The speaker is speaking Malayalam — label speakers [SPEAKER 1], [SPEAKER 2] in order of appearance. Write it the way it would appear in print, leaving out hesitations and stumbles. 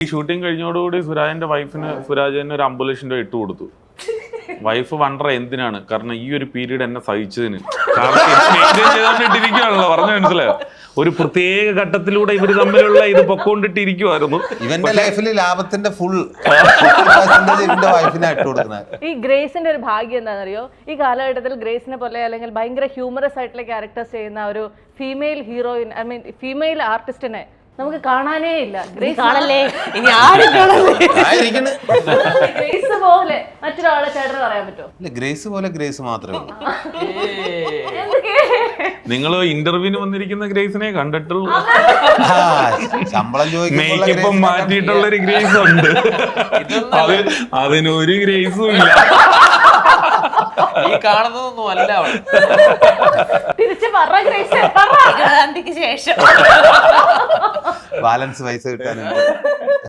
[SPEAKER 1] ഈ ഷൂട്ടിംഗ് കഴിഞ്ഞോടുകൂടി സുരാജിന്റെ വൈഫിന് സുരാജന് ഒരു 50 ലക്ഷം രൂപ ഇട്ട് കൊടുത്തു. വൈഫ് വണ്ടറ എന്തിനാണ്, കാരണം ഈ ഒരു പീരീഡ് എന്നെ സഹിച്ചതിന്, ചെയ്തോണ്ടിട്ടിരിക്കുകയാണല്ലോ. പറഞ്ഞു മനസ്സിലായോ? ഒരു പ്രത്യേക ഘട്ടത്തിലൂടെ ഇവര് തമ്മിലുള്ള ഇത് പൊക്കോണ്ടിട്ടിരിക്കുവായിരുന്നു.
[SPEAKER 2] ഇവന്റെ ലൈഫിൽ ലാഭത്തിന്റെ ഫുൾ വൈഫിനായിട്ട് കൊടുക്കുന്നത്.
[SPEAKER 3] ഈ ഗ്രേസിന്റെ ഒരു ഭാഗ്യം എന്താണെന്നറിയോ? ഈ കാലഘട്ടത്തിൽ ഗ്രേസിനെ പോലെ അല്ലെങ്കിൽ ഭയങ്കര ഹ്യൂമറസ് ആയിട്ടുള്ള ക്യാരക്ടേഴ്സ് ചെയ്യുന്ന ഒരു female heroine, I mean female ആർട്ടിസ്റ്റിനെ നമുക്ക് കാണാനേ ഇല്ല. ഗ്രേസ്
[SPEAKER 4] കാണല്ലേ, ഇനി ആരും കാണല്ലേ.
[SPEAKER 3] ഗ്രേസ് പോലെ മറ്റൊരാളെ ചേട്ടന് പറയാൻ പറ്റുമോ?
[SPEAKER 2] ഗ്രേസ് പോലെ ഗ്രേസ് മാത്രമേ ഉള്ളൂ.
[SPEAKER 1] നിങ്ങൾ ഇന്റർവ്യൂവിന് വന്നിരിക്കുന്ന ഗ്രേസിനെ കണ്ടിട്ടുള്ളൂ.
[SPEAKER 2] ശമ്പളം
[SPEAKER 1] മേക്കപ്പം മാറ്റിയിട്ടുള്ളൊരു ഗ്രേസ് ഉണ്ട്, അതിനൊരു ഗ്രേസും ഇല്ല.
[SPEAKER 5] ഈ കാണുന്നതൊന്നും അല്ല അവൾ.
[SPEAKER 3] തിരിച്ച് പറ ഗ്രേസ്,
[SPEAKER 4] ഗാന്ധിക്ക് ശേഷം
[SPEAKER 2] ബാലൻസ് പൈസ കിട്ടാനുണ്ട്.